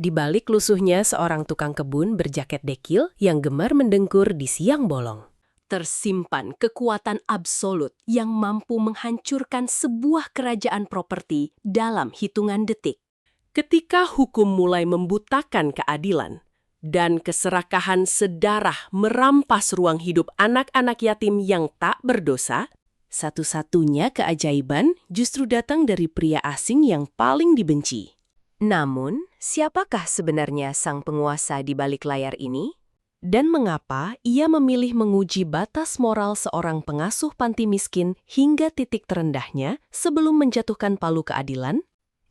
Di balik lusuhnya seorang tukang kebun berjaket dekil yang gemar mendengkur di siang bolong. Tersimpan kekuatan absolut yang mampu menghancurkan sebuah kerajaan properti dalam hitungan detik. Ketika hukum mulai membutakan keadilan dan keserakahan sedarah merampas ruang hidup anak-anak yatim yang tak berdosa, satu-satunya keajaiban justru datang dari pria asing yang paling dibenci. Namun, siapakah sebenarnya sang penguasa di balik layar ini? Dan mengapa ia memilih menguji batas moral seorang pengasuh panti miskin hingga titik terendahnya sebelum menjatuhkan palu keadilan?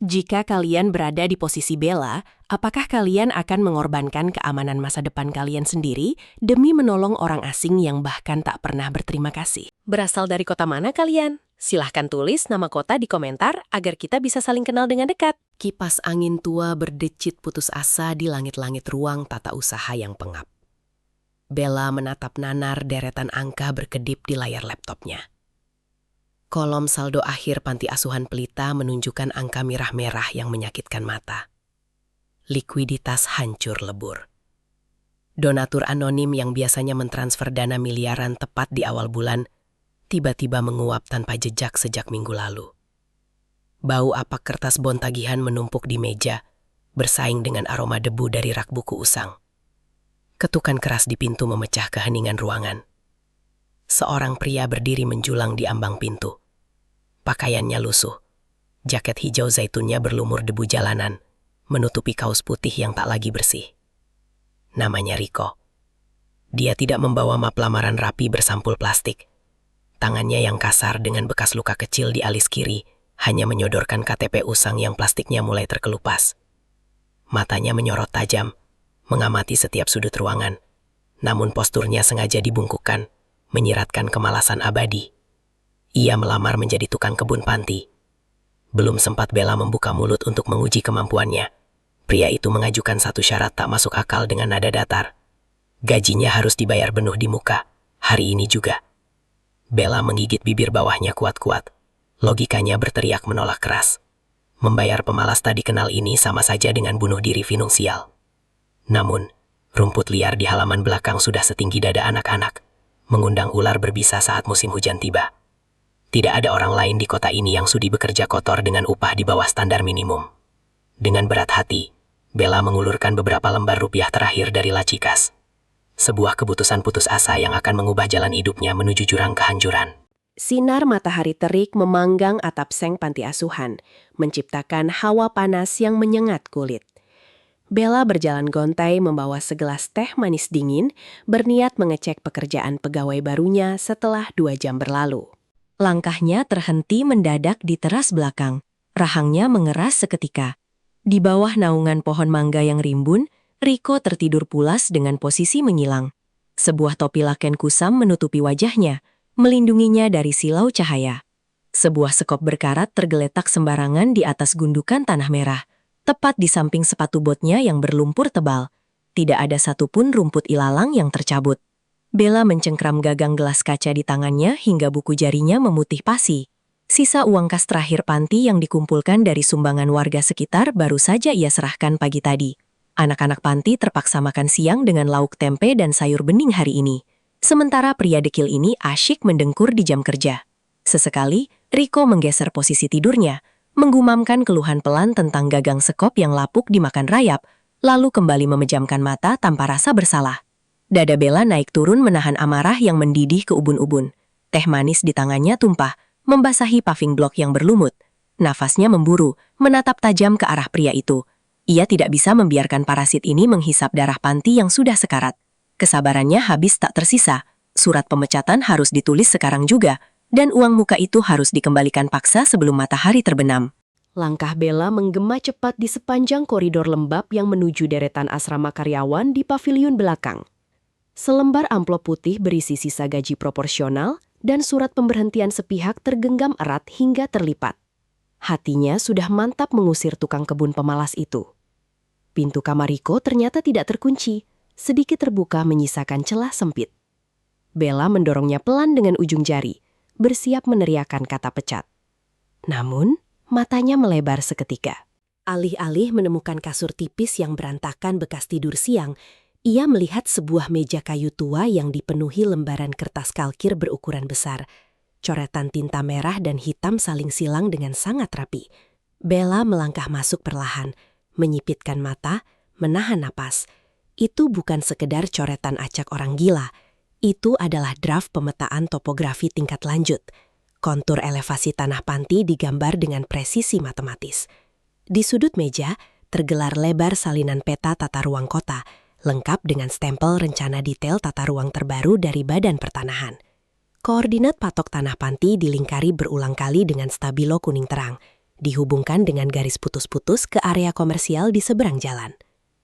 Jika kalian berada di posisi Bella, apakah kalian akan mengorbankan keamanan masa depan kalian sendiri demi menolong orang asing yang bahkan tak pernah berterima kasih? Berasal dari kota mana kalian? Silahkan tulis nama kota di komentar agar kita bisa saling kenal dengan dekat. Kipas angin tua berdecit putus asa di langit-langit ruang tata usaha yang pengap. Bella menatap nanar deretan angka berkedip di layar laptopnya. Kolom saldo akhir panti asuhan Pelita menunjukkan angka merah-merah yang menyakitkan mata. Likuiditas hancur lebur. Donatur anonim yang biasanya mentransfer dana miliaran tepat di awal bulan, tiba-tiba menguap tanpa jejak sejak minggu lalu. Bau apak kertas bon tagihan menumpuk di meja, bersaing dengan aroma debu dari rak buku usang. Ketukan keras di pintu memecah keheningan ruangan. Seorang pria berdiri menjulang di ambang pintu. Pakaiannya lusuh. Jaket hijau zaitunnya berlumur debu jalanan, menutupi kaos putih yang tak lagi bersih. Namanya Rico. Dia tidak membawa map lamaran rapi bersampul plastik. Tangannya yang kasar dengan bekas luka kecil di alis kiri hanya menyodorkan KTP usang yang plastiknya mulai terkelupas. Matanya menyorot tajam, mengamati setiap sudut ruangan, namun posturnya sengaja dibungkukkan, menyiratkan kemalasan abadi. Ia melamar menjadi tukang kebun panti. Belum sempat Bella membuka mulut untuk menguji kemampuannya, pria itu mengajukan satu syarat tak masuk akal dengan nada datar. Gajinya harus dibayar penuh di muka, hari ini juga. Bella menggigit bibir bawahnya kuat-kuat. Logikanya berteriak menolak keras. Membayar pemalas tak dikenal ini sama saja dengan bunuh diri finansial. Namun, rumput liar di halaman belakang sudah setinggi dada anak-anak, mengundang ular berbisa saat musim hujan tiba. Tidak ada orang lain di kota ini yang sudi bekerja kotor dengan upah di bawah standar minimum. Dengan berat hati, Bella mengulurkan beberapa lembar rupiah terakhir dari laci kas. Sebuah keputusan putus asa yang akan mengubah jalan hidupnya menuju jurang kehancuran. Sinar matahari terik memanggang atap seng panti asuhan, menciptakan hawa panas yang menyengat kulit. Bella berjalan gontai membawa segelas teh manis dingin, berniat mengecek pekerjaan pegawai barunya setelah 2 jam berlalu. Langkahnya terhenti mendadak di teras belakang. Rahangnya mengeras seketika. Di bawah naungan pohon mangga yang rimbun, Rico tertidur pulas dengan posisi menyilang. Sebuah topi laken kusam menutupi wajahnya, melindunginya dari silau cahaya. Sebuah sekop berkarat tergeletak sembarangan di atas gundukan tanah merah, tepat di samping sepatu botnya yang berlumpur tebal. Tidak ada satupun rumput ilalang yang tercabut. Bella mencengkram gagang gelas kaca di tangannya hingga buku jarinya memutih pasi. Sisa uang kas terakhir panti yang dikumpulkan dari sumbangan warga sekitar baru saja ia serahkan pagi tadi. Anak-anak panti terpaksa makan siang dengan lauk tempe dan sayur bening hari ini. Sementara pria dekil ini asyik mendengkur di jam kerja. Sesekali, Rico menggeser posisi tidurnya, menggumamkan keluhan pelan tentang gagang sekop yang lapuk dimakan rayap, lalu kembali memejamkan mata tanpa rasa bersalah. Dada Bella naik turun menahan amarah yang mendidih ke ubun-ubun. Teh manis di tangannya tumpah, membasahi paving blok yang berlumut. Nafasnya memburu, menatap tajam ke arah pria itu. Ia tidak bisa membiarkan parasit ini menghisap darah panti yang sudah sekarat. Kesabarannya habis tak tersisa. Surat pemecatan harus ditulis sekarang juga, dan uang muka itu harus dikembalikan paksa sebelum matahari terbenam. Langkah Bella menggema cepat di sepanjang koridor lembab yang menuju deretan asrama karyawan di paviliun belakang. Selembar amplop putih berisi sisa gaji proporsional dan surat pemberhentian sepihak tergenggam erat hingga terlipat. Hatinya sudah mantap mengusir tukang kebun pemalas itu. Pintu kamar Rico ternyata tidak terkunci, sedikit terbuka menyisakan celah sempit. Bella mendorongnya pelan dengan ujung jari, bersiap meneriakkan kata pecat. Namun, matanya melebar seketika. Alih-alih menemukan kasur tipis yang berantakan bekas tidur siang, ia melihat sebuah meja kayu tua yang dipenuhi lembaran kertas kalkir berukuran besar. Coretan tinta merah dan hitam saling silang dengan sangat rapi. Bella melangkah masuk perlahan, menyipitkan mata, menahan napas. Itu bukan sekedar coretan acak orang gila. Itu adalah draft pemetaan topografi tingkat lanjut. Kontur elevasi tanah panti digambar dengan presisi matematis. Di sudut meja, tergelar lebar salinan peta tata ruang kota, lengkap dengan stempel rencana detail tata ruang terbaru dari Badan Pertanahan. Koordinat patok tanah panti dilingkari berulang kali dengan stabilo kuning terang, dihubungkan dengan garis putus-putus ke area komersial di seberang jalan.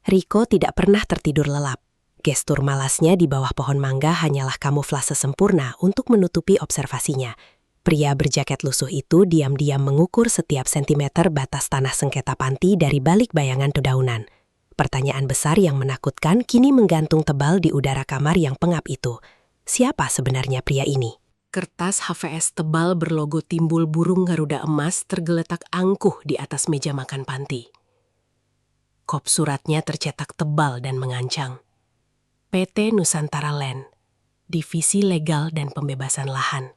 Rico tidak pernah tertidur lelap. Gestur malasnya di bawah pohon mangga hanyalah kamuflase sempurna untuk menutupi observasinya. Pria berjaket lusuh itu diam-diam mengukur setiap sentimeter batas tanah sengketa panti dari balik bayangan dedaunan. Pertanyaan besar yang menakutkan kini menggantung tebal di udara kamar yang pengap itu. Siapa sebenarnya pria ini? Kertas HVS tebal berlogo timbul burung Garuda emas tergeletak angkuh di atas meja makan panti. Kop suratnya tercetak tebal dan mengancang. PT Nusantara Land, Divisi Legal dan Pembebasan Lahan.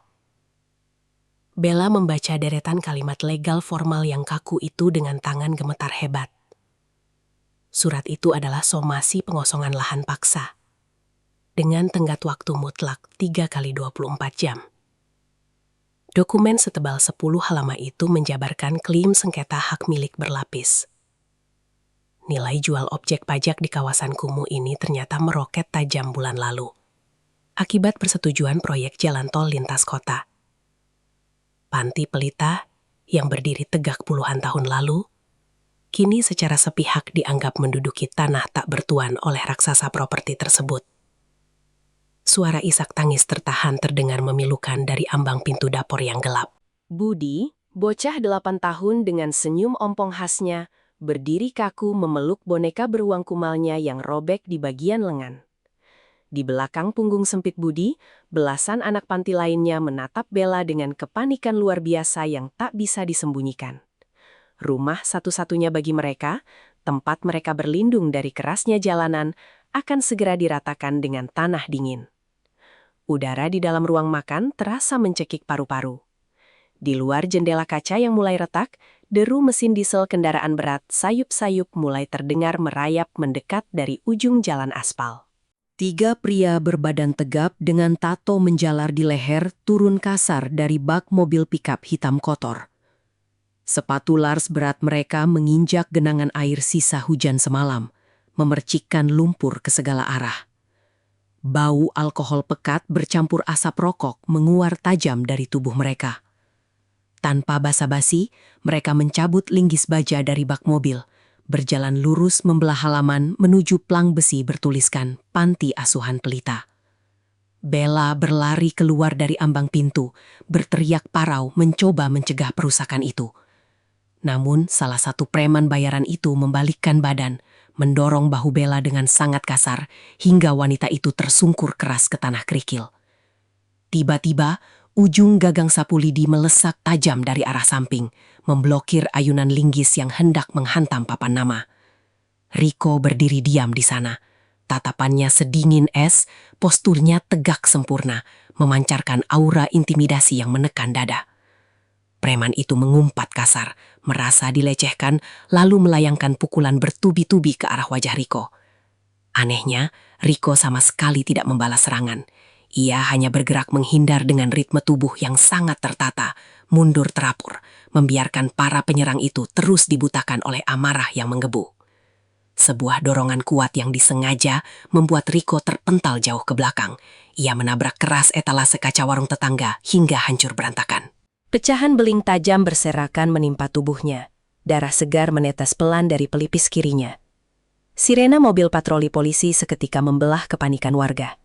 Bella membaca deretan kalimat legal formal yang kaku itu dengan tangan gemetar hebat. Surat itu adalah somasi pengosongan lahan paksa, dengan tenggat waktu mutlak 3 kali 24 jam. Dokumen setebal 10 halaman itu menjabarkan klaim sengketa hak milik berlapis. Nilai jual objek pajak di kawasan kumuh ini ternyata meroket tajam bulan lalu, akibat persetujuan proyek jalan tol lintas kota. Panti Pelita, yang berdiri tegak puluhan tahun lalu, kini secara sepihak dianggap menduduki tanah tak bertuan oleh raksasa properti tersebut. Suara isak tangis tertahan terdengar memilukan dari ambang pintu dapur yang gelap. Budi, bocah 8 tahun dengan senyum ompong khasnya, berdiri kaku memeluk boneka beruang kumalnya yang robek di bagian lengan. Di belakang punggung sempit Budi, belasan anak panti lainnya menatap Bella dengan kepanikan luar biasa yang tak bisa disembunyikan. Rumah satu-satunya bagi mereka, tempat mereka berlindung dari kerasnya jalanan, akan segera diratakan dengan tanah dingin. Udara di dalam ruang makan terasa mencekik paru-paru. Di luar jendela kaca yang mulai retak, deru mesin diesel kendaraan berat sayup-sayup mulai terdengar merayap mendekat dari ujung jalan aspal. 3 pria berbadan tegap dengan tato menjalar di leher turun kasar dari bak mobil pikap hitam kotor. Sepatu Lars berat mereka menginjak genangan air sisa hujan semalam, memercikkan lumpur ke segala arah. Bau alkohol pekat bercampur asap rokok menguar tajam dari tubuh mereka. Tanpa basa-basi, mereka mencabut linggis baja dari bak mobil, berjalan lurus membelah halaman menuju plang besi bertuliskan Panti Asuhan Pelita. Bella berlari keluar dari ambang pintu, berteriak parau mencoba mencegah perusakan itu. Namun salah satu preman bayaran itu membalikkan badan, mendorong bahu Bella dengan sangat kasar hingga wanita itu tersungkur keras ke tanah kerikil. Tiba-tiba, ujung gagang sapu lidi melesak tajam dari arah samping, memblokir ayunan linggis yang hendak menghantam papan nama. Rico berdiri diam di sana. Tatapannya sedingin es, posturnya tegak sempurna, memancarkan aura intimidasi yang menekan dada. Preman itu mengumpat kasar, merasa dilecehkan, lalu melayangkan pukulan bertubi-tubi ke arah wajah Rico. Anehnya, Rico sama sekali tidak membalas serangan. Ia hanya bergerak menghindar dengan ritme tubuh yang sangat tertata, mundur terapur, membiarkan para penyerang itu terus dibutakan oleh amarah yang menggebu. Sebuah dorongan kuat yang disengaja membuat Rico terpental jauh ke belakang. Ia menabrak keras etalase kaca warung tetangga hingga hancur berantakan. Pecahan beling tajam berserakan menimpa tubuhnya. Darah segar menetes pelan dari pelipis kirinya. Sirena mobil patroli polisi seketika membelah kepanikan warga.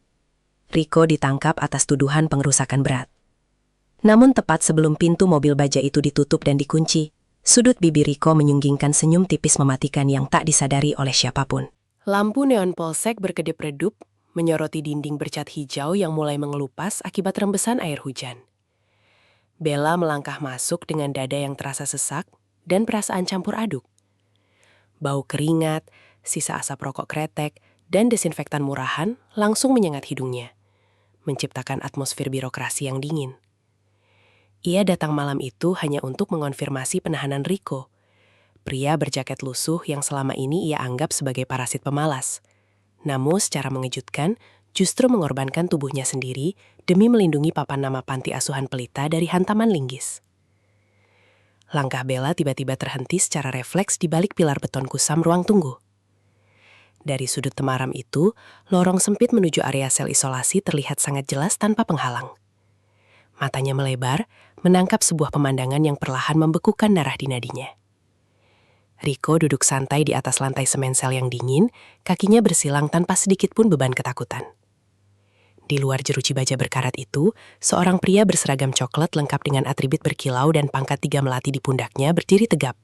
Rico ditangkap atas tuduhan pengerusakan berat. Namun tepat sebelum pintu mobil baja itu ditutup dan dikunci, sudut bibir Rico menyunggingkan senyum tipis mematikan yang tak disadari oleh siapapun. Lampu neon polsek berkedip-redup, menyoroti dinding bercat hijau yang mulai mengelupas akibat rembesan air hujan. Bella melangkah masuk dengan dada yang terasa sesak dan perasaan campur aduk. Bau keringat, sisa asap rokok kretek, dan desinfektan murahan langsung menyengat hidungnya, menciptakan atmosfer birokrasi yang dingin. Ia datang malam itu hanya untuk mengonfirmasi penahanan Rico, pria berjaket lusuh yang selama ini ia anggap sebagai parasit pemalas. Namun secara mengejutkan, justru mengorbankan tubuhnya sendiri demi melindungi papan nama panti asuhan Pelita dari hantaman linggis. Langkah Bella tiba-tiba terhenti secara refleks di balik pilar beton kusam ruang tunggu. Dari sudut temaram itu, lorong sempit menuju area sel isolasi terlihat sangat jelas tanpa penghalang. Matanya melebar, menangkap sebuah pemandangan yang perlahan membekukan darah di nadinya. Rico duduk santai di atas lantai semen sel yang dingin, kakinya bersilang tanpa sedikit pun beban ketakutan. Di luar jeruji baja berkarat itu, seorang pria berseragam coklat lengkap dengan atribut berkilau dan pangkat 3 melati di pundaknya berdiri tegap.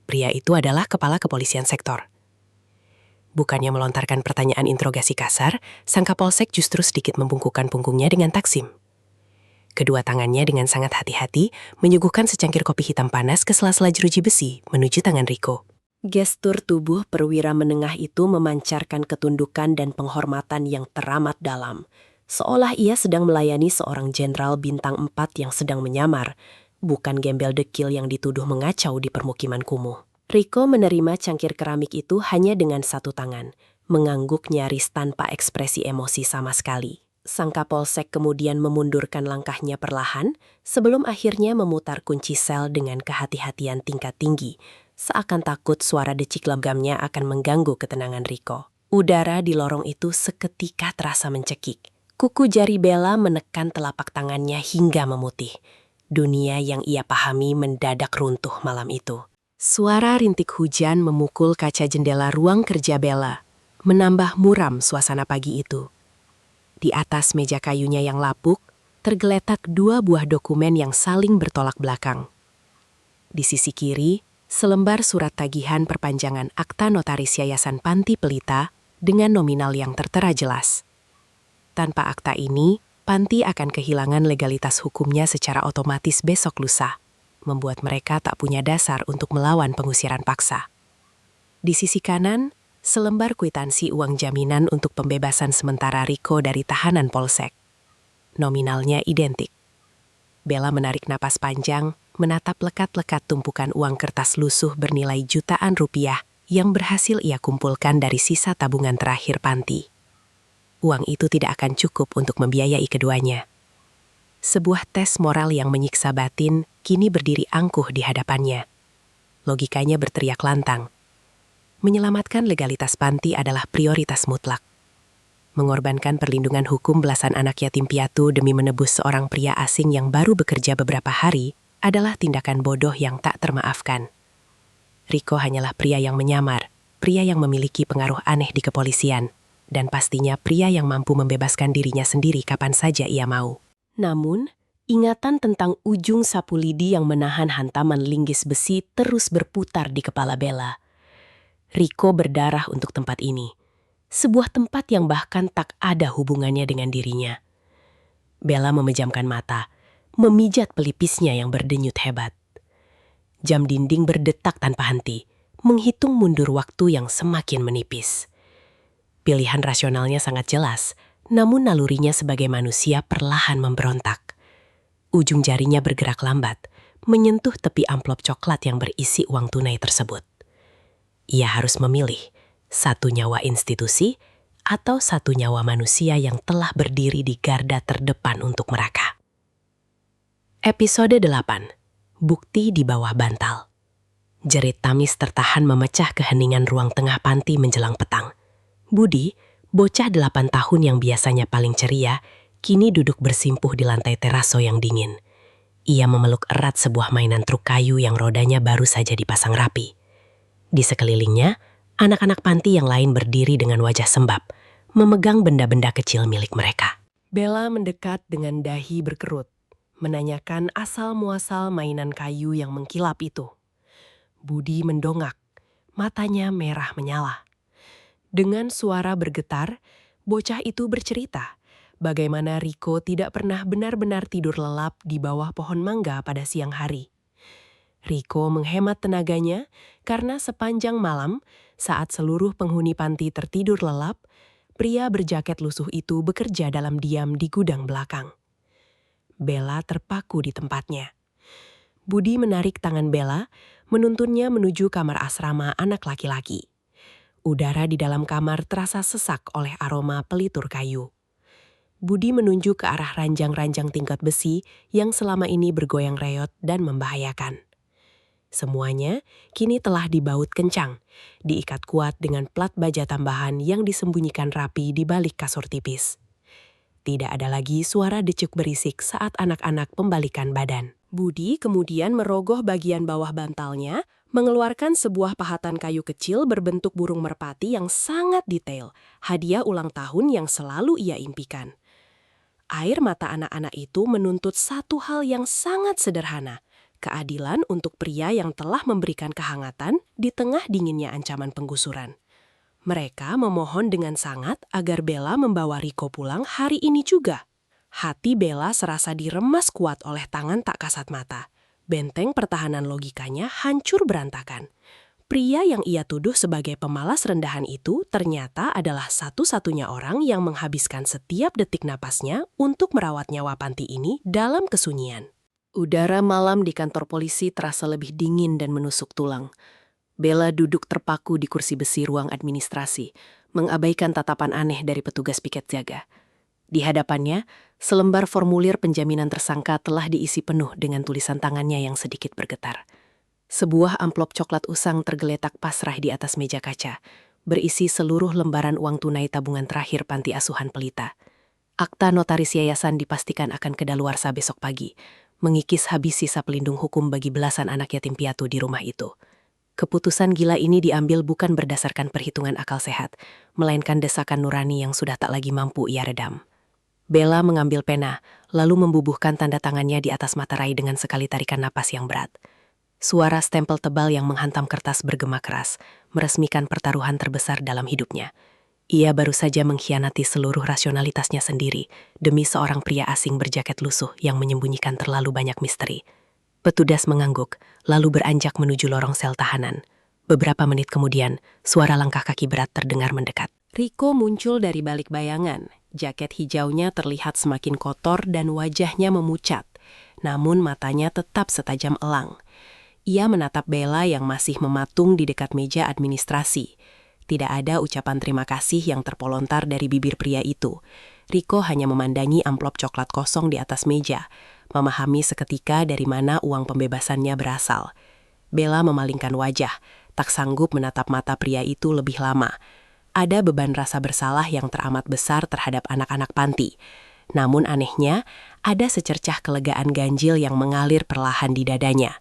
Pria itu adalah kepala kepolisian sektor. Bukannya melontarkan pertanyaan interogasi kasar, sang kapolsek justru sedikit membungkukkan punggungnya dengan taksim. Kedua tangannya dengan sangat hati-hati menyuguhkan secangkir kopi hitam panas ke sela-sela jeruji besi menuju tangan Rico. Gestur tubuh perwira menengah itu memancarkan ketundukan dan penghormatan yang teramat dalam, seolah ia sedang melayani seorang jenderal bintang 4 yang sedang menyamar, bukan gembel dekil yang dituduh mengacau di permukiman kumuh. Rico menerima cangkir keramik itu hanya dengan satu tangan, mengangguk nyaris tanpa ekspresi emosi sama sekali. Sang kapolsek kemudian memundurkan langkahnya perlahan sebelum akhirnya memutar kunci sel dengan kehati-hatian tingkat tinggi, seakan takut suara decik legamnya akan mengganggu ketenangan Rico. Udara di lorong itu seketika terasa mencekik. Kuku jari Bella menekan telapak tangannya hingga memutih. Dunia yang ia pahami mendadak runtuh malam itu. Suara rintik hujan memukul kaca jendela ruang kerja Bella, menambah muram suasana pagi itu. Di atas meja kayunya yang lapuk, tergeletak 2 buah dokumen yang saling bertolak belakang. Di sisi kiri, selembar surat tagihan perpanjangan akta notaris Yayasan Panti Pelita dengan nominal yang tertera jelas. Tanpa akta ini, Panti akan kehilangan legalitas hukumnya secara otomatis besok lusa, membuat mereka tak punya dasar untuk melawan pengusiran paksa. Di sisi kanan, selembar kwitansi uang jaminan untuk pembebasan sementara Rico dari tahanan polsek. Nominalnya identik. Bella menarik napas panjang, menatap lekat-lekat tumpukan uang kertas lusuh bernilai jutaan rupiah yang berhasil ia kumpulkan dari sisa tabungan terakhir Panti. Uang itu tidak akan cukup untuk membiayai keduanya. Sebuah tes moral yang menyiksa batin kini berdiri angkuh di hadapannya. Logikanya berteriak lantang. Menyelamatkan legalitas Panti adalah prioritas mutlak. Mengorbankan perlindungan hukum belasan anak yatim piatu demi menebus seorang pria asing yang baru bekerja beberapa hari adalah tindakan bodoh yang tak termaafkan. Rico hanyalah pria yang menyamar, pria yang memiliki pengaruh aneh di kepolisian, dan pastinya pria yang mampu membebaskan dirinya sendiri kapan saja ia mau. Namun, ingatan tentang ujung sapu lidi yang menahan hantaman linggis besi terus berputar di kepala Bella. Rico berdarah untuk tempat ini. Sebuah tempat yang bahkan tak ada hubungannya dengan dirinya. Bella memejamkan mata, memijat pelipisnya yang berdenyut hebat. Jam dinding berdetak tanpa henti, menghitung mundur waktu yang semakin menipis. Pilihan rasionalnya sangat jelas, namun nalurinya sebagai manusia perlahan memberontak. Ujung jarinya bergerak lambat, menyentuh tepi amplop coklat yang berisi uang tunai tersebut. Ia harus memilih, 1 nyawa institusi atau 1 nyawa manusia yang telah berdiri di garda terdepan untuk mereka. Episode 8. Bukti di bawah bantal. Jerit tangis tertahan memecah keheningan ruang tengah Panti menjelang petang. Budi, bocah 8 tahun yang biasanya paling ceria, kini duduk bersimpuh di lantai teraso yang dingin. Ia memeluk erat sebuah mainan truk kayu yang rodanya baru saja dipasang rapi. Di sekelilingnya, anak-anak Panti yang lain berdiri dengan wajah sembab, memegang benda-benda kecil milik mereka. Bella mendekat dengan dahi berkerut, menanyakan asal-muasal mainan kayu yang mengkilap itu. Budi mendongak, matanya merah menyala. Dengan suara bergetar, bocah itu bercerita bagaimana Rico tidak pernah benar-benar tidur lelap di bawah pohon mangga pada siang hari. Riko menghemat tenaganya karena sepanjang malam, saat seluruh penghuni panti tertidur lelap, pria berjaket lusuh itu bekerja dalam diam di gudang belakang. Bella terpaku di tempatnya. Budi menarik tangan Bella, menuntunnya menuju kamar asrama anak laki-laki. Udara di dalam kamar terasa sesak oleh aroma pelitur kayu. Budi menunjuk ke arah ranjang-ranjang tingkat besi yang selama ini bergoyang reot dan membahayakan. Semuanya kini telah dibaut kencang, diikat kuat dengan plat baja tambahan yang disembunyikan rapi di balik kasur tipis. Tidak ada lagi suara decuk berisik saat anak-anak membalikan badan. Budi kemudian merogoh bagian bawah bantalnya, mengeluarkan sebuah pahatan kayu kecil berbentuk burung merpati yang sangat detail, hadiah ulang tahun yang selalu ia impikan. Air mata anak-anak itu menuntut satu hal yang sangat sederhana, keadilan untuk pria yang telah memberikan kehangatan di tengah dinginnya ancaman penggusuran. Mereka memohon dengan sangat agar Bella membawa Riko pulang hari ini juga. Hati Bella serasa diremas kuat oleh tangan tak kasat mata. Benteng pertahanan logikanya hancur berantakan. Pria yang ia tuduh sebagai pemalas rendahan itu ternyata adalah satu-satunya orang yang menghabiskan setiap detik napasnya untuk merawat nyawa panti ini dalam kesunyian. Udara malam di kantor polisi terasa lebih dingin dan menusuk tulang. Bella duduk terpaku di kursi besi ruang administrasi, mengabaikan tatapan aneh dari petugas piket jaga. Di hadapannya, selembar formulir penjaminan tersangka telah diisi penuh dengan tulisan tangannya yang sedikit bergetar. Sebuah amplop coklat usang tergeletak pasrah di atas meja kaca, berisi seluruh lembaran uang tunai tabungan terakhir panti asuhan Pelita. Akta notaris yayasan dipastikan akan kedaluarsa besok pagi, mengikis habis sisa pelindung hukum bagi belasan anak yatim piatu di rumah itu. Keputusan gila ini diambil bukan berdasarkan perhitungan akal sehat, melainkan desakan nurani yang sudah tak lagi mampu ia redam. Bella mengambil pena, lalu membubuhkan tanda tangannya di atas materai dengan sekali tarikan napas yang berat. Suara stempel tebal yang menghantam kertas bergema keras, meresmikan pertaruhan terbesar dalam hidupnya. Ia baru saja mengkhianati seluruh rasionalitasnya sendiri, demi seorang pria asing berjaket lusuh yang menyembunyikan terlalu banyak misteri. Petugas mengangguk, lalu beranjak menuju lorong sel tahanan. Beberapa menit kemudian, suara langkah kaki berat terdengar mendekat. Riko muncul dari balik bayangan. Jaket hijaunya terlihat semakin kotor dan wajahnya memucat. Namun matanya tetap setajam elang. Ia menatap Bella yang masih mematung di dekat meja administrasi. Tidak ada ucapan terima kasih yang terpelontar dari bibir pria itu. Riko hanya memandangi amplop coklat kosong di atas meja, memahami seketika dari mana uang pembebasannya berasal. Bella memalingkan wajah, tak sanggup menatap mata pria itu lebih lama. Ada beban rasa bersalah yang teramat besar terhadap anak-anak panti. Namun anehnya, ada secercah kelegaan ganjil yang mengalir perlahan di dadanya.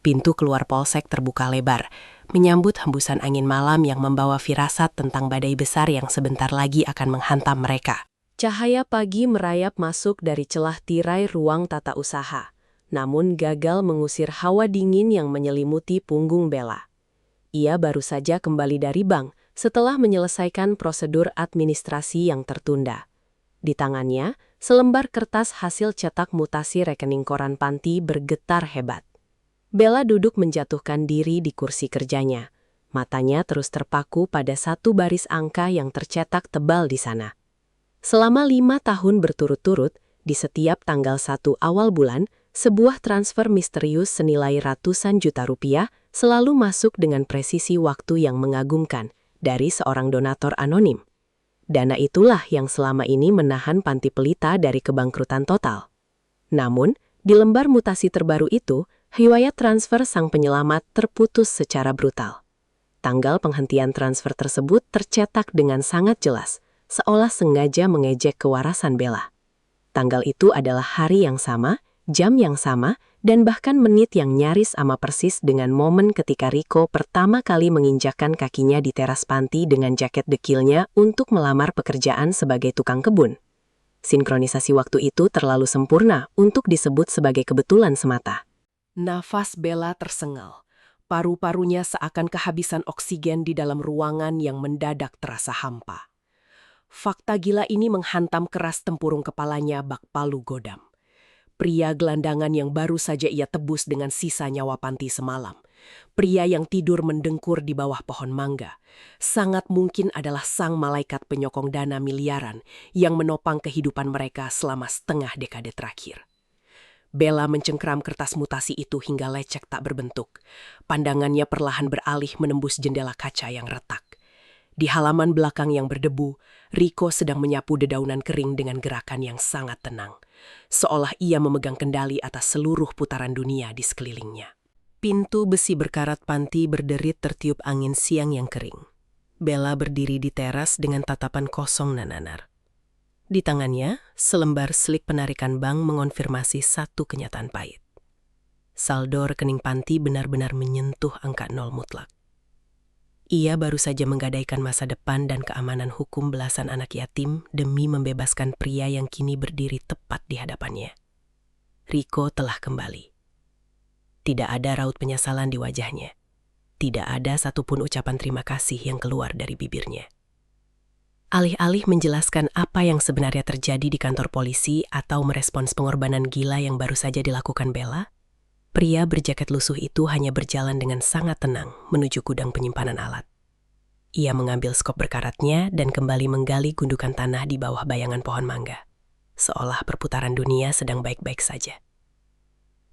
Pintu keluar polsek terbuka lebar, menyambut hembusan angin malam yang membawa firasat tentang badai besar yang sebentar lagi akan menghantam mereka. Cahaya pagi merayap masuk dari celah tirai ruang tata usaha, namun gagal mengusir hawa dingin yang menyelimuti punggung Bella. Ia baru saja kembali dari bank setelah menyelesaikan prosedur administrasi yang tertunda. Di tangannya, selembar kertas hasil cetak mutasi rekening koran panti bergetar hebat. Bella duduk menjatuhkan diri di kursi kerjanya. Matanya terus terpaku pada satu baris angka yang tercetak tebal di sana. Selama 5 tahun berturut-turut, di setiap tanggal 1 awal bulan, sebuah transfer misterius senilai ratusan juta rupiah selalu masuk dengan presisi waktu yang mengagumkan dari seorang donatur anonim. Dana itulah yang selama ini menahan Panti Pelita dari kebangkrutan total. Namun, di lembar mutasi terbaru itu, riwayat transfer sang penyelamat terputus secara brutal. Tanggal penghentian transfer tersebut tercetak dengan sangat jelas, seolah sengaja mengejek kewarasan Bella. Tanggal itu adalah hari yang sama, jam yang sama, dan bahkan menit yang nyaris sama persis dengan momen ketika Riko pertama kali menginjakkan kakinya di teras panti dengan jaket dekilnya untuk melamar pekerjaan sebagai tukang kebun. Sinkronisasi waktu itu terlalu sempurna untuk disebut sebagai kebetulan semata. Nafas Bella tersengal. Paru-parunya seakan kehabisan oksigen di dalam ruangan yang mendadak terasa hampa. Fakta gila ini menghantam keras tempurung kepalanya bak palu godam. Pria gelandangan yang baru saja ia tebus dengan sisa nyawa Panti semalam. Pria yang tidur mendengkur di bawah pohon mangga. Sangat mungkin adalah sang malaikat penyokong dana miliaran yang menopang kehidupan mereka selama setengah dekade terakhir. Bella mencengkram kertas mutasi itu hingga lecek tak berbentuk. Pandangannya perlahan beralih menembus jendela kaca yang retak. Di halaman belakang yang berdebu, Rico sedang menyapu dedaunan kering dengan gerakan yang sangat tenang. Seolah ia memegang kendali atas seluruh putaran dunia di sekelilingnya. Pintu besi berkarat Panti berderit tertiup angin siang yang kering. Bella berdiri di teras dengan tatapan kosong dan nanar. Di tangannya, selembar slip penarikan bank mengonfirmasi satu kenyataan pahit. Saldo rekening Panti benar-benar menyentuh angka 0 mutlak. Ia baru saja menggadaikan masa depan dan keamanan hukum belasan anak yatim demi membebaskan pria yang kini berdiri tepat di hadapannya. Rico telah kembali. Tidak ada raut penyesalan di wajahnya. Tidak ada satupun ucapan terima kasih yang keluar dari bibirnya. Alih-alih menjelaskan apa yang sebenarnya terjadi di kantor polisi atau merespons pengorbanan gila yang baru saja dilakukan Bella, pria berjaket lusuh itu hanya berjalan dengan sangat tenang menuju gudang penyimpanan alat. Ia mengambil skop berkaratnya dan kembali menggali gundukan tanah di bawah bayangan pohon mangga. Seolah perputaran dunia sedang baik-baik saja.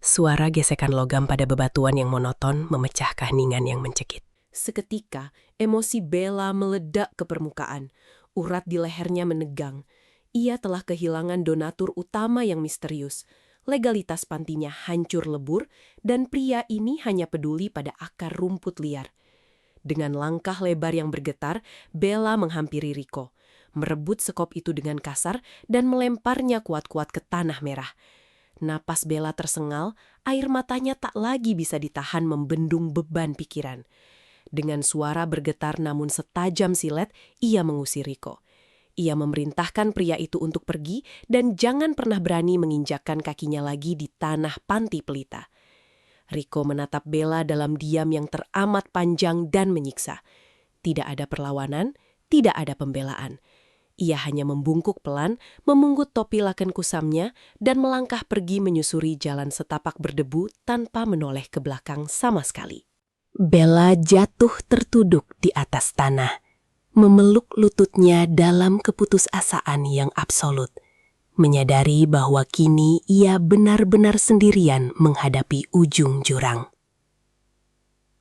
Suara gesekan logam pada bebatuan yang monoton memecah keheningan yang mencekik. Seketika, emosi Bella meledak ke permukaan. Urat di lehernya menegang. Ia telah kehilangan donatur utama yang misterius. Legalitas pantinya hancur lebur, dan pria ini hanya peduli pada akar rumput liar. Dengan langkah lebar yang bergetar, Bella menghampiri Rico, merebut sekop itu dengan kasar dan melemparnya kuat-kuat ke tanah merah. Napas Bella tersengal, air matanya tak lagi bisa ditahan membendung beban pikiran. Dengan suara bergetar namun setajam silet, ia mengusir Rico. Ia memerintahkan pria itu untuk pergi dan jangan pernah berani menginjakkan kakinya lagi di tanah Panti Pelita. Rico menatap Bella dalam diam yang teramat panjang dan menyiksa. Tidak ada perlawanan, tidak ada pembelaan. Ia hanya membungkuk pelan, memungut topi laken kusamnya, dan melangkah pergi menyusuri jalan setapak berdebu tanpa menoleh ke belakang sama sekali. Bella jatuh tertuduk di atas tanah, memeluk lututnya dalam keputusasaan yang absolut, menyadari bahwa kini ia benar-benar sendirian menghadapi ujung jurang.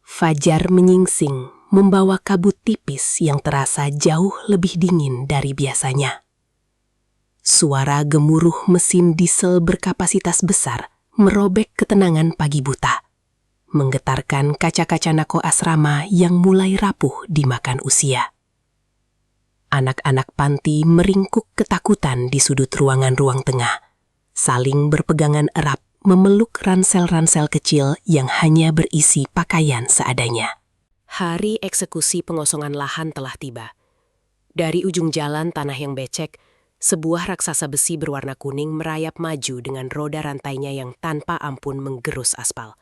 Fajar menyingsing, membawa kabut tipis yang terasa jauh lebih dingin dari biasanya. Suara gemuruh mesin diesel berkapasitas besar merobek ketenangan pagi buta, menggetarkan kaca-kaca nako asrama yang mulai rapuh dimakan usia. Anak-anak panti meringkuk ketakutan di sudut ruangan ruang tengah, saling berpegangan erat memeluk ransel-ransel kecil yang hanya berisi pakaian seadanya. Hari eksekusi pengosongan lahan telah tiba. Dari ujung jalan tanah yang becek, sebuah raksasa besi berwarna kuning merayap maju dengan roda rantainya yang tanpa ampun menggerus aspal.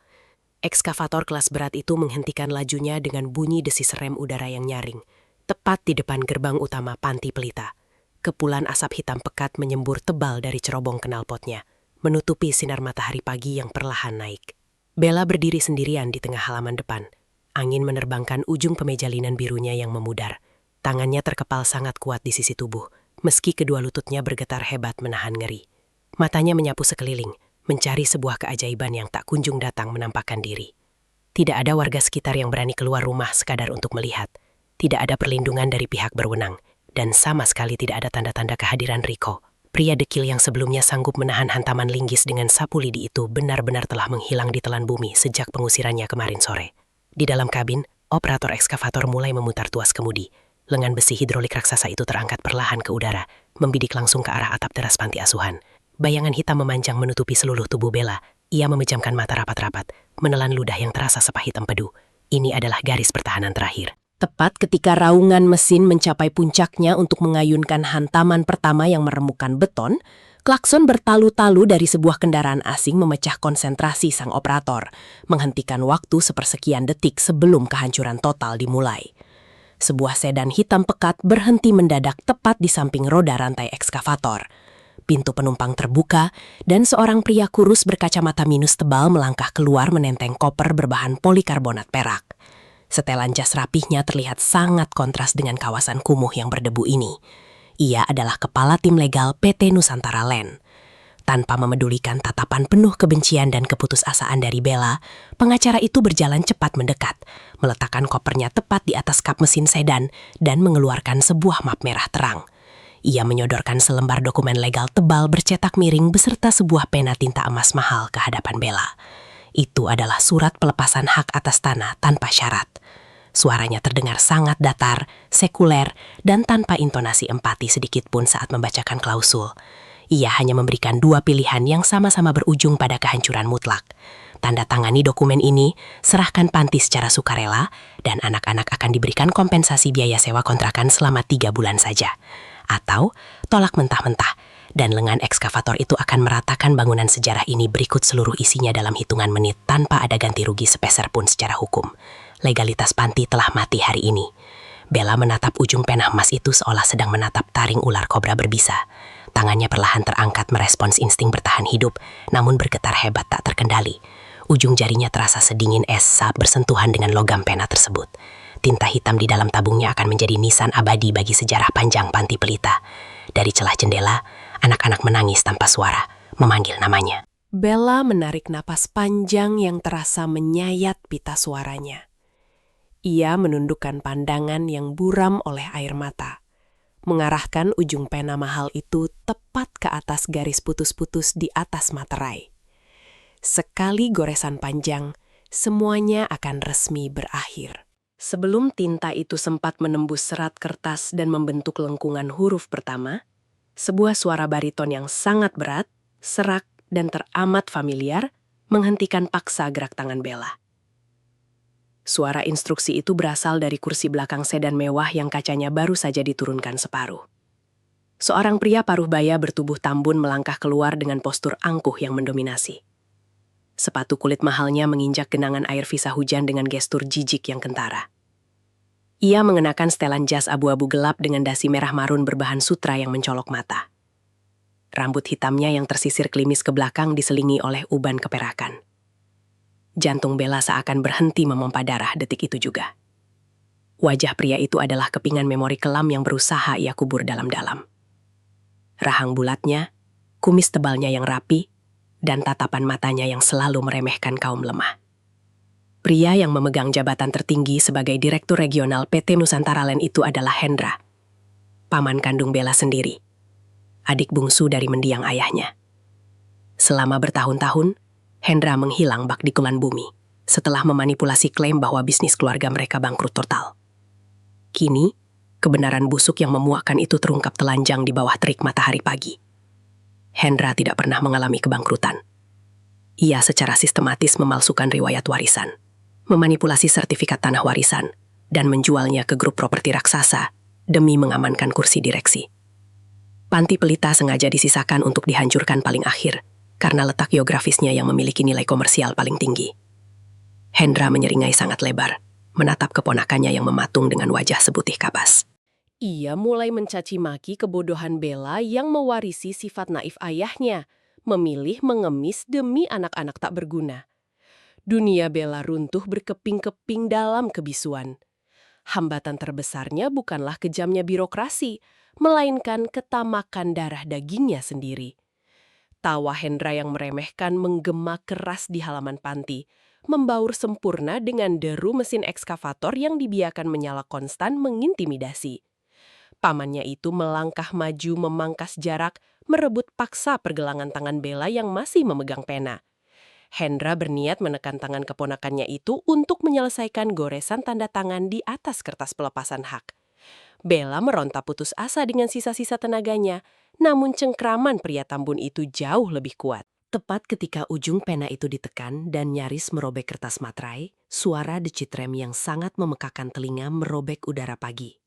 Ekskavator kelas berat itu menghentikan lajunya dengan bunyi desis rem udara yang nyaring, tepat di depan gerbang utama Panti Pelita. Kepulan asap hitam pekat menyembur tebal dari cerobong knalpotnya, menutupi sinar matahari pagi yang perlahan naik. Bella berdiri sendirian di tengah halaman depan. Angin menerbangkan ujung kemeja linen birunya yang memudar. Tangannya terkepal sangat kuat di sisi tubuh, meski kedua lututnya bergetar hebat menahan ngeri. Matanya menyapu sekeliling, mencari sebuah keajaiban yang tak kunjung datang menampakkan diri. Tidak ada warga sekitar yang berani keluar rumah sekadar untuk melihat. Tidak ada perlindungan dari pihak berwenang, dan sama sekali tidak ada tanda-tanda kehadiran Rico. Pria dekil yang sebelumnya sanggup menahan hantaman linggis dengan sapu lidi itu benar-benar telah menghilang di telan bumi sejak pengusirannya kemarin sore. Di dalam kabin, operator ekskavator mulai memutar tuas kemudi. Lengan besi hidrolik raksasa itu terangkat perlahan ke udara, membidik langsung ke arah atap teras panti asuhan. Bayangan hitam memanjang menutupi seluruh tubuh Bella. Ia memejamkan mata rapat-rapat, menelan ludah yang terasa sepahit empedu. Ini adalah garis pertahanan terakhir. Tepat ketika raungan mesin mencapai puncaknya untuk mengayunkan hantaman pertama yang meremukkan beton, klakson bertalu-talu dari sebuah kendaraan asing memecah konsentrasi sang operator, menghentikan waktu sepersekian detik sebelum kehancuran total dimulai. Sebuah sedan hitam pekat berhenti mendadak tepat di samping roda rantai ekskavator. Pintu penumpang terbuka, dan seorang pria kurus berkacamata minus tebal melangkah keluar menenteng koper berbahan polikarbonat perak. Setelan jas rapihnya terlihat sangat kontras dengan kawasan kumuh yang berdebu ini. Ia adalah kepala tim legal PT Nusantara Land. Tanpa memedulikan tatapan penuh kebencian dan keputusasaan dari Bella, pengacara itu berjalan cepat mendekat, meletakkan kopernya tepat di atas kap mesin sedan dan mengeluarkan sebuah map merah terang. Ia menyodorkan selembar dokumen legal tebal bercetak miring beserta sebuah pena tinta emas mahal ke hadapan Bella. Itu adalah surat pelepasan hak atas tanah tanpa syarat. Suaranya terdengar sangat datar, sekuler, dan tanpa intonasi empati sedikit pun saat membacakan klausul. Ia hanya memberikan dua pilihan yang sama-sama berujung pada kehancuran mutlak. Tanda tangani dokumen ini, serahkan panti secara sukarela, dan anak-anak akan diberikan kompensasi biaya sewa kontrakan selama 3 bulan saja. Atau, tolak mentah-mentah, dan lengan ekskavator itu akan meratakan bangunan sejarah ini berikut seluruh isinya dalam hitungan menit tanpa ada ganti rugi sepeser pun secara hukum. Legalitas panti telah mati hari ini. Bella menatap ujung pena emas itu seolah sedang menatap taring ular kobra berbisa. Tangannya perlahan terangkat merespons insting bertahan hidup, namun bergetar hebat tak terkendali. Ujung jarinya terasa sedingin es saat bersentuhan dengan logam pena tersebut. Tinta hitam di dalam tabungnya akan menjadi nisan abadi bagi sejarah panjang Panti Pelita. Dari celah jendela, anak-anak menangis tanpa suara, memanggil namanya. Bella menarik napas panjang yang terasa menyayat pita suaranya. Ia menundukkan pandangan yang buram oleh air mata, mengarahkan ujung pena mahal itu tepat ke atas garis putus-putus di atas materai. Sekali goresan panjang, semuanya akan resmi berakhir. Sebelum tinta itu sempat menembus serat kertas dan membentuk lengkungan huruf pertama, sebuah suara bariton yang sangat berat, serak, dan teramat familiar menghentikan paksa gerak tangan Bella. Suara instruksi itu berasal dari kursi belakang sedan mewah yang kacanya baru saja diturunkan separuh. Seorang pria paruh baya bertubuh tambun melangkah keluar dengan postur angkuh yang mendominasi. Sepatu kulit mahalnya menginjak genangan air visa hujan dengan gestur jijik yang kentara. Ia mengenakan setelan jas abu-abu gelap dengan dasi merah marun berbahan sutra yang mencolok mata. Rambut hitamnya yang tersisir klimis ke belakang diselingi oleh uban keperakan. Jantung Bella seakan berhenti memompa darah detik itu juga. Wajah pria itu adalah kepingan memori kelam yang berusaha ia kubur dalam-dalam. Rahang bulatnya, kumis tebalnya yang rapi, dan tatapan matanya yang selalu meremehkan kaum lemah. Pria yang memegang jabatan tertinggi sebagai Direktur Regional PT Nusantara Land itu adalah Hendra, paman kandung Bella sendiri, adik bungsu dari mendiang ayahnya. Selama bertahun-tahun, Hendra menghilang bak di kulan bumi setelah memanipulasi klaim bahwa bisnis keluarga mereka bangkrut total. Kini, kebenaran busuk yang memuakkan itu terungkap telanjang di bawah terik matahari pagi. Hendra tidak pernah mengalami kebangkrutan. Ia secara sistematis memalsukan riwayat warisan, memanipulasi sertifikat tanah warisan, dan menjualnya ke grup properti raksasa demi mengamankan kursi direksi. Panti Pelita sengaja disisakan untuk dihancurkan paling akhir, karena letak geografisnya yang memiliki nilai komersial paling tinggi. Hendra menyeringai sangat lebar, menatap keponakannya yang mematung dengan wajah seputih kabas. Ia mulai mencaci maki kebodohan Bella yang mewarisi sifat naif ayahnya, memilih mengemis demi anak-anak tak berguna. Dunia Bella runtuh berkeping-keping dalam kebisuan. Hambatan terbesarnya bukanlah kejamnya birokrasi, melainkan ketamakan darah dagingnya sendiri. Tawa Hendra yang meremehkan menggema keras di halaman panti, membaur sempurna dengan deru mesin ekskavator yang dibiarkan menyala konstan mengintimidasi. Pamannya itu melangkah maju memangkas jarak, merebut paksa pergelangan tangan Bella yang masih memegang pena. Hendra berniat menekan tangan keponakannya itu untuk menyelesaikan goresan tanda tangan di atas kertas pelepasan hak. Bella meronta putus asa dengan sisa-sisa tenaganya, namun cengkraman pria tambun itu jauh lebih kuat. Tepat ketika ujung pena itu ditekan dan nyaris merobek kertas materai, suara decit rem yang sangat memekakan telinga merobek udara pagi.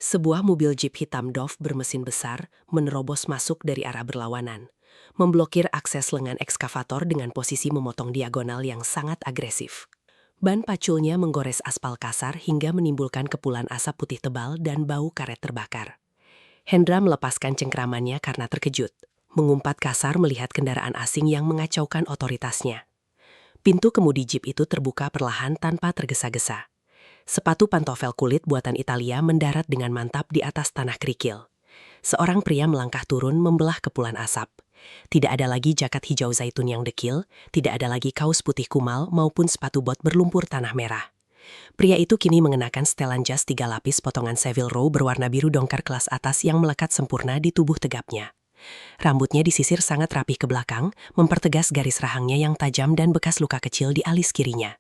Sebuah mobil jeep hitam Dove bermesin besar menerobos masuk dari arah berlawanan, memblokir akses lengan ekskavator dengan posisi memotong diagonal yang sangat agresif. Ban paculnya menggores aspal kasar hingga menimbulkan kepulan asap putih tebal dan bau karet terbakar. Hendra melepaskan cengkramannya karena terkejut, mengumpat kasar melihat kendaraan asing yang mengacaukan otoritasnya. Pintu kemudi jeep itu terbuka perlahan tanpa tergesa-gesa. Sepatu pantofel kulit buatan Italia mendarat dengan mantap di atas tanah kerikil. Seorang pria melangkah turun membelah kepulan asap. Tidak ada lagi jaket hijau zaitun yang dekil, tidak ada lagi kaos putih kumal maupun sepatu bot berlumpur tanah merah. Pria itu kini mengenakan setelan jas 3 lapis potongan Savile Row berwarna biru dongker kelas atas yang melekat sempurna di tubuh tegapnya. Rambutnya disisir sangat rapih ke belakang, mempertegas garis rahangnya yang tajam dan bekas luka kecil di alis kirinya.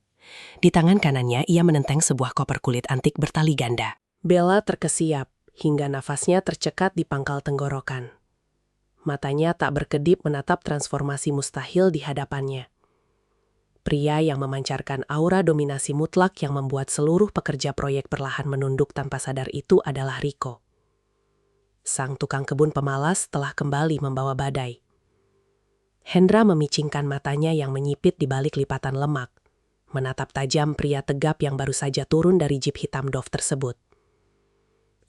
Di tangan kanannya ia menenteng sebuah koper kulit antik bertali ganda. Bella terkesiap, hingga nafasnya tercekat di pangkal tenggorokan. Matanya tak berkedip menatap transformasi mustahil di hadapannya. Pria yang memancarkan aura dominasi mutlak yang membuat seluruh pekerja proyek perlahan menunduk tanpa sadar itu adalah Rico. Sang tukang kebun pemalas telah kembali membawa badai. Hendra memicingkan matanya yang menyipit di balik lipatan lemak, menatap tajam pria tegap yang baru saja turun dari jeep hitam Dove tersebut.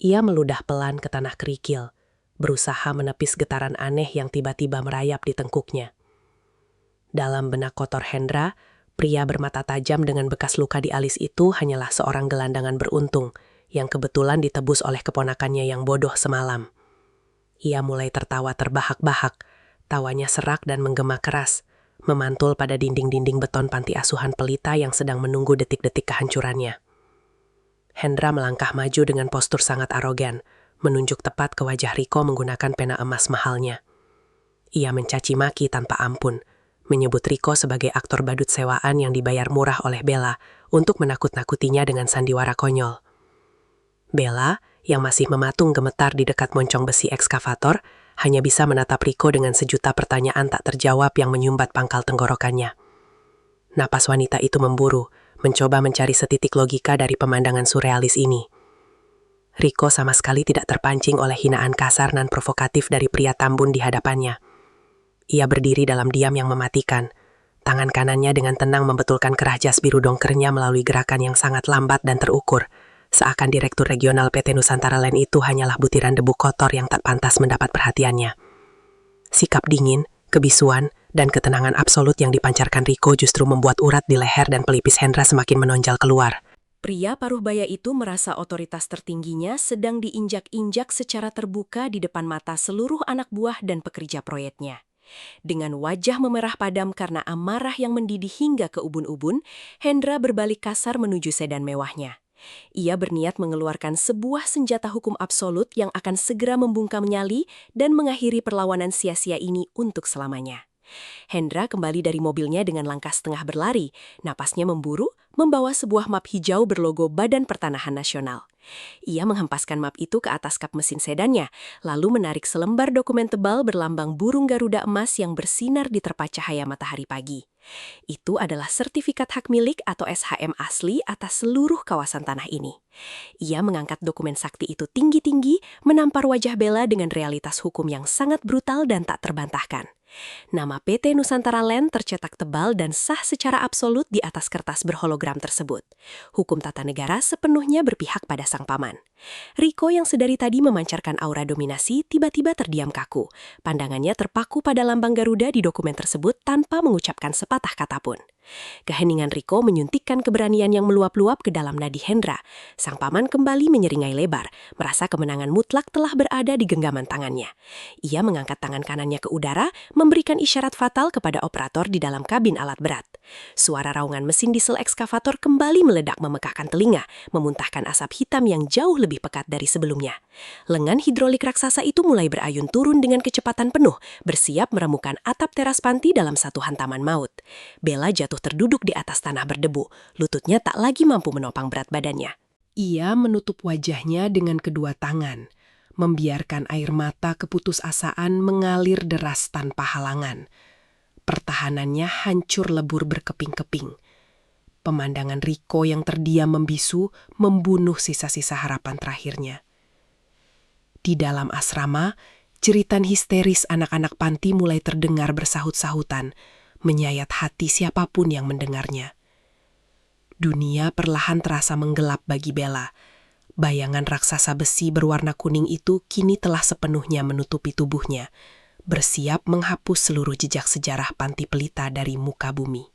Ia meludah pelan ke tanah kerikil, berusaha menepis getaran aneh yang tiba-tiba merayap di tengkuknya. Dalam benak kotor Hendra, pria bermata tajam dengan bekas luka di alis itu hanyalah seorang gelandangan beruntung yang kebetulan ditebus oleh keponakannya yang bodoh semalam. Ia mulai tertawa terbahak-bahak, tawanya serak dan menggema keras, memantul pada dinding-dinding beton panti asuhan pelita yang sedang menunggu detik-detik kehancurannya. Hendra melangkah maju dengan postur sangat arogan, menunjuk tepat ke wajah Rico menggunakan pena emas mahalnya. Ia mencaci maki tanpa ampun, menyebut Rico sebagai aktor badut sewaan yang dibayar murah oleh Bella untuk menakut-nakutinya dengan sandiwara konyol. Bella, yang masih mematung gemetar di dekat moncong besi ekskavator, hanya bisa menatap Rico dengan sejuta pertanyaan tak terjawab yang menyumbat pangkal tenggorokannya. Napas wanita itu memburu, mencoba mencari setitik logika dari pemandangan surrealis ini. Rico sama sekali tidak terpancing oleh hinaan kasar dan provokatif dari pria tambun di hadapannya. Ia berdiri dalam diam yang mematikan. Tangan kanannya dengan tenang membetulkan kerah jas biru dongkernya melalui gerakan yang sangat lambat dan terukur. Seakan Direktur Regional PT Nusantara Land itu hanyalah butiran debu kotor yang tak pantas mendapat perhatiannya. Sikap dingin, kebisuan, dan ketenangan absolut yang dipancarkan Rico justru membuat urat di leher dan pelipis Hendra semakin menonjol keluar. Pria paruh baya itu merasa otoritas tertingginya sedang diinjak-injak secara terbuka di depan mata seluruh anak buah dan pekerja proyeknya. Dengan wajah memerah padam karena amarah yang mendidih hingga ke ubun-ubun, Hendra berbalik kasar menuju sedan mewahnya. Ia berniat mengeluarkan sebuah senjata hukum absolut yang akan segera membungkam nyali dan mengakhiri perlawanan sia-sia ini untuk selamanya. Hendra kembali dari mobilnya dengan langkah setengah berlari, napasnya memburu, membawa sebuah map hijau berlogo Badan Pertanahan Nasional. Ia menghempaskan map itu ke atas kap mesin sedannya, lalu menarik selembar dokumen tebal berlambang burung Garuda emas yang bersinar di terpa cahaya matahari pagi. Itu adalah sertifikat hak milik atau SHM asli atas seluruh kawasan tanah ini. Ia mengangkat dokumen sakti itu tinggi-tinggi, menampar wajah Bella dengan realitas hukum yang sangat brutal dan tak terbantahkan. Nama PT Nusantara Land tercetak tebal dan sah secara absolut di atas kertas berhologram tersebut. Hukum tata negara sepenuhnya berpihak pada sang paman. Rico yang sedari tadi memancarkan aura dominasi tiba-tiba terdiam kaku. Pandangannya terpaku pada lambang Garuda di dokumen tersebut tanpa mengucapkan sepatah kata pun. Keheningan Rico menyuntikkan keberanian yang meluap-luap ke dalam nadi Hendra. Sang paman kembali menyeringai lebar, merasa kemenangan mutlak telah berada di genggaman tangannya. Ia mengangkat tangan kanannya ke udara, memberikan isyarat fatal kepada operator di dalam kabin alat berat. Suara raungan mesin diesel ekskavator kembali meledak memekakkan telinga, memuntahkan asap hitam yang jauh lebih pekat dari sebelumnya. Lengan hidrolik raksasa itu mulai berayun turun dengan kecepatan penuh, bersiap meremukan atap teras panti dalam satu hantaman maut. Bella jatuh terduduk di atas tanah berdebu, lututnya tak lagi mampu menopang berat badannya. Ia menutup wajahnya dengan kedua tangan, membiarkan air mata keputusasaan mengalir deras tanpa halangan. Pertahanannya hancur lebur berkeping-keping. Pemandangan Rico yang terdiam membisu membunuh sisa-sisa harapan terakhirnya. Di dalam asrama, jeritan histeris anak-anak panti mulai terdengar bersahut-sahutan, menyayat hati siapapun yang mendengarnya. Dunia perlahan terasa menggelap bagi Bella. Bayangan raksasa besi berwarna kuning itu kini telah sepenuhnya menutupi tubuhnya, bersiap menghapus seluruh jejak sejarah Panti Pelita dari muka bumi.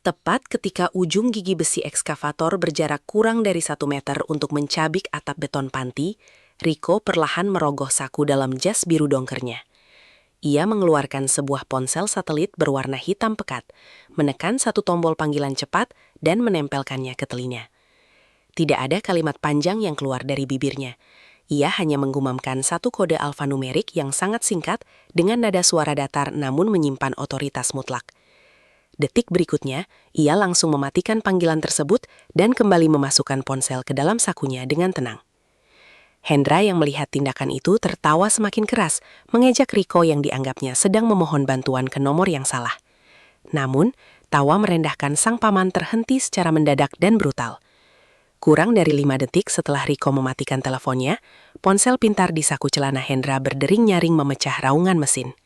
Tepat ketika ujung gigi besi ekskavator berjarak kurang dari 1 meter untuk mencabik atap beton panti, Rico perlahan merogoh saku dalam jas biru dongkernya. Ia mengeluarkan sebuah ponsel satelit berwarna hitam pekat, menekan satu tombol panggilan cepat dan menempelkannya ke telinga. Tidak ada kalimat panjang yang keluar dari bibirnya. Ia hanya menggumamkan satu kode alfanumerik yang sangat singkat dengan nada suara datar namun menyimpan otoritas mutlak. Detik berikutnya, ia langsung mematikan panggilan tersebut dan kembali memasukkan ponsel ke dalam sakunya dengan tenang. Hendra yang melihat tindakan itu tertawa semakin keras, mengejek Rico yang dianggapnya sedang memohon bantuan ke nomor yang salah. Namun, tawa merendahkan sang paman terhenti secara mendadak dan brutal. Kurang dari 5 detik setelah Rico mematikan teleponnya, ponsel pintar di saku celana Hendra berdering nyaring memecah raungan mesin.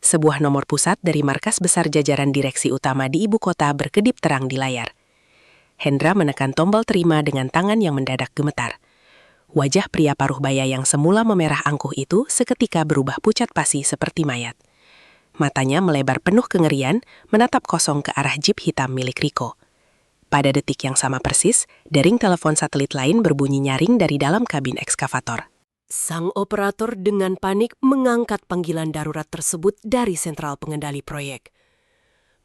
Sebuah nomor pusat dari markas besar jajaran direksi utama di ibu kota berkedip terang di layar. Hendra menekan tombol terima dengan tangan yang mendadak gemetar. Wajah pria paruh baya yang semula memerah angkuh itu seketika berubah pucat pasi seperti mayat. Matanya melebar penuh kengerian, menatap kosong ke arah jeep hitam milik Rico. Pada detik yang sama persis, dering telepon satelit lain berbunyi nyaring dari dalam kabin ekskavator. Sang operator dengan panik mengangkat panggilan darurat tersebut dari sentral pengendali proyek.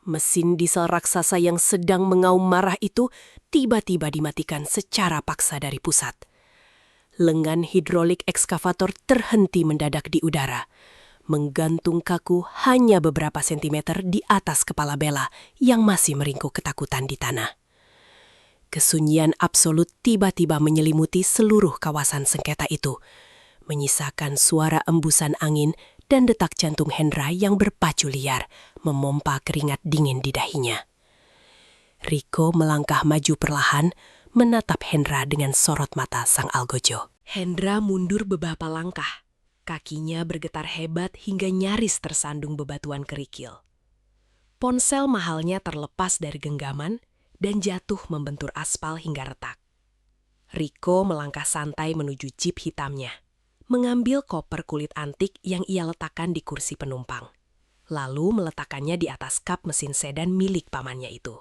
Mesin diesel raksasa yang sedang mengaum marah itu tiba-tiba dimatikan secara paksa dari pusat. Lengan hidrolik ekskavator terhenti mendadak di udara, menggantung kaku hanya beberapa sentimeter di atas kepala Bella yang masih meringkuk ketakutan di tanah. Kesunyian absolut tiba-tiba menyelimuti seluruh kawasan sengketa itu, menyisakan suara embusan angin dan detak jantung Hendra yang berpacu liar, memompa keringat dingin di dahinya. Rico melangkah maju perlahan, menatap Hendra dengan sorot mata sang algojo. Hendra mundur beberapa langkah. Kakinya bergetar hebat hingga nyaris tersandung bebatuan kerikil. Ponsel mahalnya terlepas dari genggaman dan jatuh membentur aspal hingga retak. Rico melangkah santai menuju jeep hitamnya, mengambil koper kulit antik yang ia letakkan di kursi penumpang, lalu meletakkannya di atas kap mesin sedan milik pamannya itu.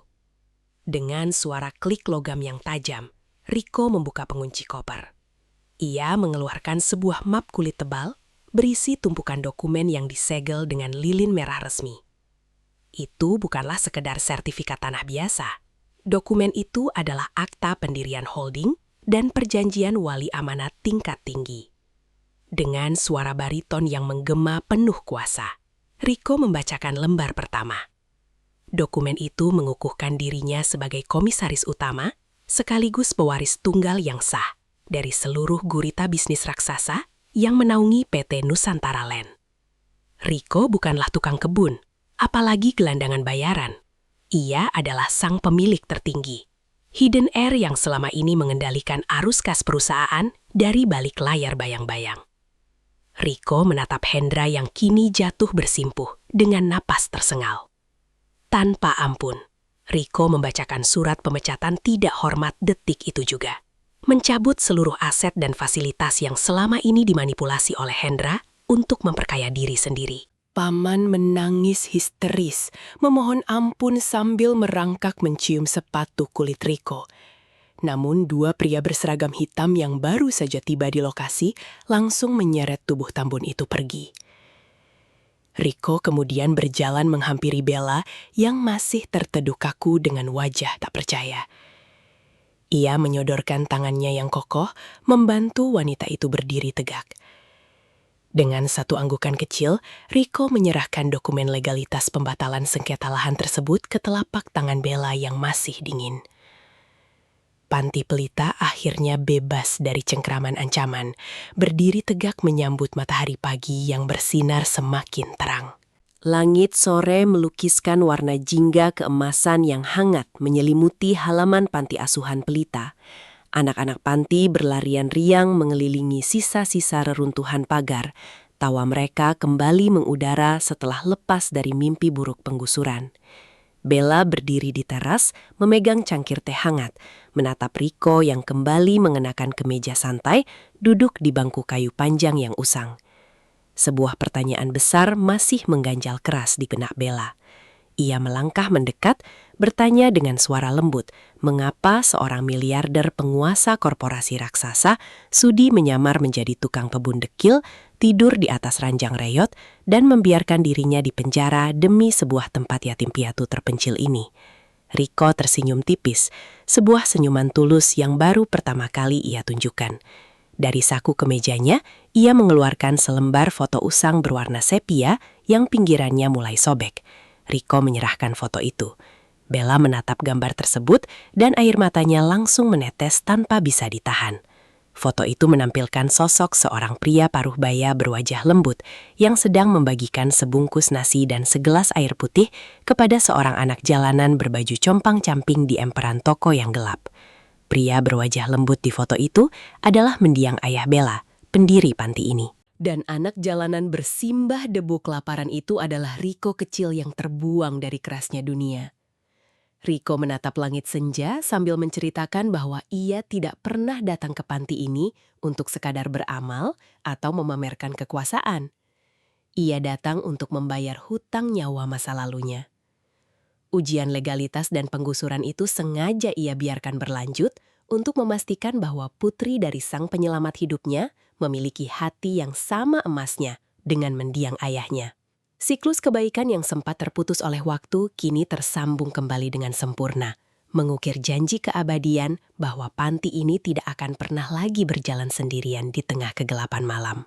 Dengan suara klik logam yang tajam, Rico membuka pengunci koper. Ia mengeluarkan sebuah map kulit tebal berisi tumpukan dokumen yang disegel dengan lilin merah resmi. Itu bukanlah sekedar sertifikat tanah biasa. Dokumen itu adalah akta pendirian holding dan perjanjian wali amanat tingkat tinggi. Dengan suara bariton yang menggema penuh kuasa, Rico membacakan lembar pertama. Dokumen itu mengukuhkan dirinya sebagai komisaris utama sekaligus pewaris tunggal yang sah dari seluruh gurita bisnis raksasa yang menaungi PT Nusantara Land. Rico bukanlah tukang kebun, apalagi gelandangan bayaran. Ia adalah sang pemilik tertinggi, Hidden Air yang selama ini mengendalikan arus kas perusahaan dari balik layar bayang-bayang. Rico menatap Hendra yang kini jatuh bersimpuh dengan napas tersengal. Tanpa ampun, Rico membacakan surat pemecatan tidak hormat detik itu juga. Mencabut seluruh aset dan fasilitas yang selama ini dimanipulasi oleh Hendra untuk memperkaya diri sendiri. Paman menangis histeris, memohon ampun sambil merangkak mencium sepatu kulit Rico. Namun dua pria berseragam hitam yang baru saja tiba di lokasi langsung menyeret tubuh Tambun itu pergi. Rico kemudian berjalan menghampiri Bella yang masih terteduh kaku dengan wajah tak percaya. Ia menyodorkan tangannya yang kokoh, membantu wanita itu berdiri tegak. Dengan satu anggukan kecil, Rico menyerahkan dokumen legalitas pembatalan sengketa lahan tersebut ke telapak tangan Bella yang masih dingin. Panti Pelita akhirnya bebas dari cengkraman ancaman, berdiri tegak menyambut matahari pagi yang bersinar semakin terang. Langit sore melukiskan warna jingga keemasan yang hangat menyelimuti halaman panti asuhan Pelita. Anak-anak panti berlarian riang mengelilingi sisa-sisa reruntuhan pagar. Tawa mereka kembali mengudara setelah lepas dari mimpi buruk penggusuran. Bella berdiri di teras, memegang cangkir teh hangat, menatap Rico yang kembali mengenakan kemeja santai, duduk di bangku kayu panjang yang usang. Sebuah pertanyaan besar masih mengganjal keras di benak Bella. Ia melangkah mendekat, bertanya dengan suara lembut, mengapa seorang miliarder penguasa korporasi raksasa sudi menyamar menjadi tukang kebun dekil, tidur di atas ranjang reyot, dan membiarkan dirinya di penjara demi sebuah tempat yatim piatu terpencil ini. Rico tersenyum tipis, sebuah senyuman tulus yang baru pertama kali ia tunjukkan. Dari saku kemejanya, ia mengeluarkan selembar foto usang berwarna sepia yang pinggirannya mulai sobek. Rico menyerahkan foto itu. Bella menatap gambar tersebut dan air matanya langsung menetes tanpa bisa ditahan. Foto itu menampilkan sosok seorang pria paruh baya berwajah lembut yang sedang membagikan sebungkus nasi dan segelas air putih kepada seorang anak jalanan berbaju compang-camping di emperan toko yang gelap. Pria berwajah lembut di foto itu adalah mendiang ayah Bella, pendiri panti ini. Dan anak jalanan bersimbah debu kelaparan itu adalah Rico kecil yang terbuang dari kerasnya dunia. Rico menatap langit senja sambil menceritakan bahwa ia tidak pernah datang ke panti ini untuk sekadar beramal atau memamerkan kekuasaan. Ia datang untuk membayar hutang nyawa masa lalunya. Ujian legalitas dan penggusuran itu sengaja ia biarkan berlanjut untuk memastikan bahwa putri dari sang penyelamat hidupnya memiliki hati yang sama emasnya dengan mendiang ayahnya. Siklus kebaikan yang sempat terputus oleh waktu kini tersambung kembali dengan sempurna, mengukir janji keabadian bahwa panti ini tidak akan pernah lagi berjalan sendirian di tengah kegelapan malam.